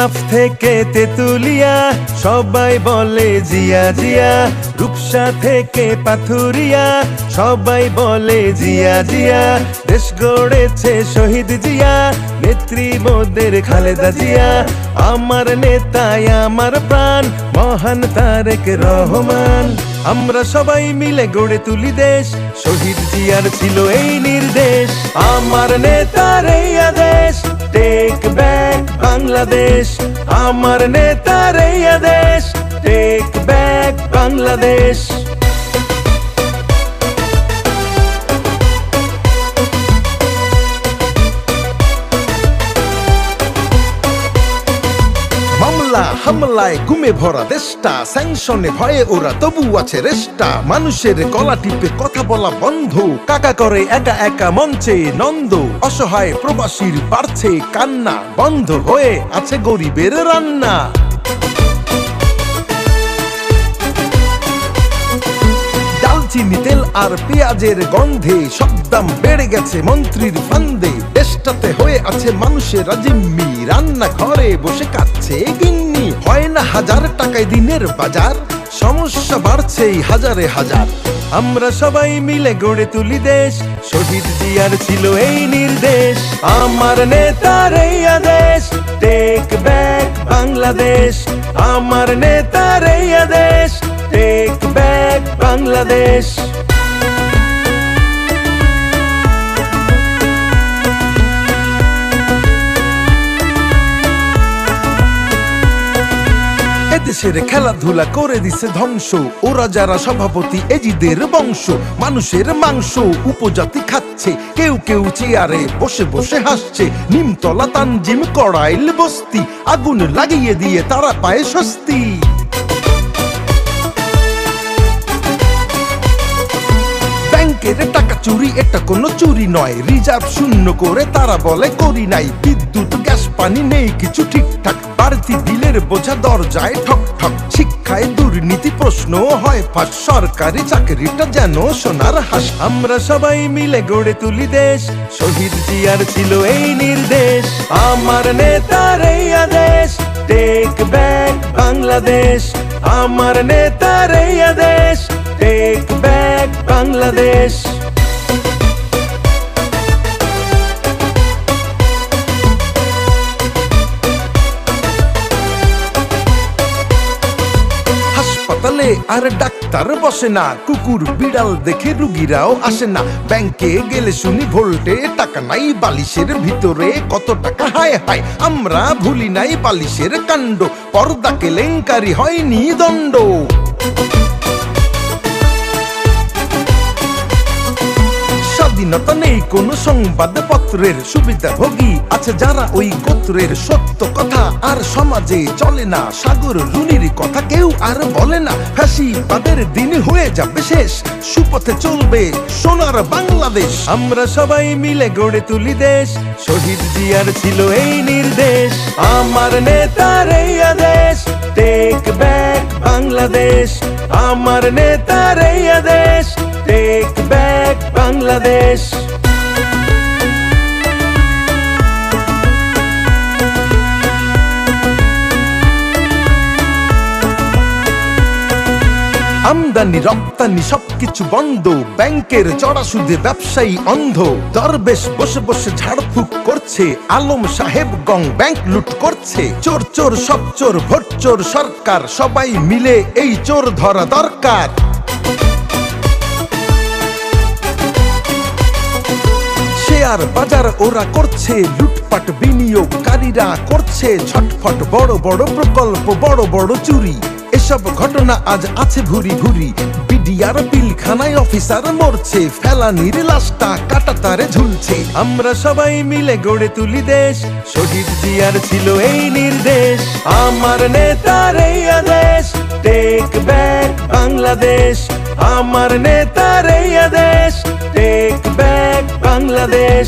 টেকনাফ থেকে তেতুলিয়া সবাই বলে জিয়া জিয়া, রূপসা থেকে পাথুরিয়া সবাই বলে জিয়া জিয়া। দেশ গড়েছে শহীদ জিয়া, নেত্রী মোদের খালেদা জিয়া। আমার নেতায় আমার প্রাণ মহান তারেক রহমান। আমরা সবাই মিলে গড়ে তুলি দেশ, শহীদ জিয়ার ছিল এই নির্দেশ। আমার নেতার এই আদেশ, টেক ব্যাক বাংলাদেশ। আমার নেতার এই আদেশ, টেক ব্যাক বাংলাদেশ। মামলা হামলায় গুমে ভরা দেশটা, স্যাংশনে ভয়ে ওরা তবু আছে রেস্টা। মানুষের গলা টিপে কথা বলা বন্ধ, কাকা করে একা একা মঞ্চে নন্দ। অসহায় প্রবাসীর বাড়ছে কান্না, বন্ধ হয়ে আছে গরিবের রান্না। দালচিনি তেল আর পেঁয়াজের গন্ধে সব দাম বেড়ে গেছে মন্ত্রীর ফান্দে। দেশটাতে হয়ে আছে মানুষের জিম্মি, রান্না ঘরে বসে কাচ্ছে গিন্নি। হয় না 1000 টাকায় দিনের বাজার, সমস্যা বাড়ছেই হাজারে হাজার। আমরা সবাই মিলে গড়ে তুলি দেশ, শহীদ জিয়ার ছিল এই নির্দেশ। আমার নেতার এই আদেশ, টেক ব্যাক বাংলাদেশ। আমার নেতার এই আদেশ, টেক ব্যাক বাংলাদেশ। এদেশের খেলাধুলা করে দিছে ধ্বংস, ওরা যারা সভাপতি এজিদের বংশ। মানুষের মাংস উপজাতি খাচ্ছে, কেউ কেউ চেয়ারে বসে বসে হাসছে। নিমতলা তানজিম কড়াইল বস্তি, আগুন লাগিয়ে দিয়ে তারা পায় স্বস্তি। ব্যাংকের টাকা চুরি এটা কোনো চুরি নয়, রিজার্ভ শূন্য করে তারা বলে করি নাই। বিদ্যুৎ গ্যাস পানি নেই কিছু ঠিকঠাক, বাড়তি বিলের বোঝা দরজায় ঠক ঠক। শিক্ষায় দুর্নীতি প্রশ্ন হয় ফাঁস, সরকারি চাকরিটা যেন সোনার হাঁস। আমরা সবাই মিলে গড়ে তুলি দেশ, শহীদ জিয়ার ছিল এই নির্দেশ। আমার নেতার এই আদেশ, টেক ব্যাক বাংলাদেশ। আমার নেতার এই আদেশ, টেক ব্যাক বাংলাদেশ। হাসপাতালে আর ডাক্তার বসে না, কুকুর বিড়াল দেখে রুগীরাও আসে না। ব্যাংকে গেলে শুনি ভোল্টে টাকা নাই, বালিশের ভিতরে কত টাকা হায় হায়। আমরা ভুলি নাই বালিশের কাণ্ড, পর্দা কেলেঙ্কারি হয়নি দণ্ড। স্বাধীনতা নেই কোনো সংবাদপত্রের, সুবিধাভোগী আছে যারা ওই গোত্রের। সত্য কথা আর সমাজে চলে না, সাগর রুনির কথা কেউ আর বলে না। ফ্যাসিবাদের দিন হয়ে যাবে শেষ, সুপথে চলবে সোনার বাংলাদেশ। আমরা সবাই মিলে গড়ে তুলি দেশ, শহীদ জিয়ার ছিল এই নির্দেশ। আমার নেতার এই আদেশ, টেক ব্যাক বাংলাদেশ। আমার নেতার এই আদেশ, টেক ব্যাক বাংলাদেশ। আমদানি রপ্তানি সবকিছু বন্ধ, ব্যাংকের চড়া সুদে ব্যবসায়ী অন্ধ। দরবেশ বসে বসে ঝাড়ফুঁক করছে, আলম সাহেব গং ব্যাংক লুট করছে। চোর চোর সব চোর, ভোট চোর সরকার, সবাই মিলে এই চোর ধরা দরকার। শেয়ার বাজার ওরা করছে লুটপাট, বিনিয়োগকারীরা করছে ঝটফট। বড় বড় প্রকল্প, বড় বড় চুরি, এসব ঘটনা আজ আছে ভুরি ভুরি। বিডিআর পিলখানায় অফিসার মরছে, ফেলানির লাশটা কাঁটাতারে ঝুলছে। আমরা সবাই মিলে গড়ে তুলি দেশ, শহীদ জিয়ার ছিল এই নির্দেশ। আমার নেতার এই আদেশ, টেক ব্যাক বাংলাদেশ। আমার নেতার এই আদেশ, টেক ব্যাক বাংলাদেশ।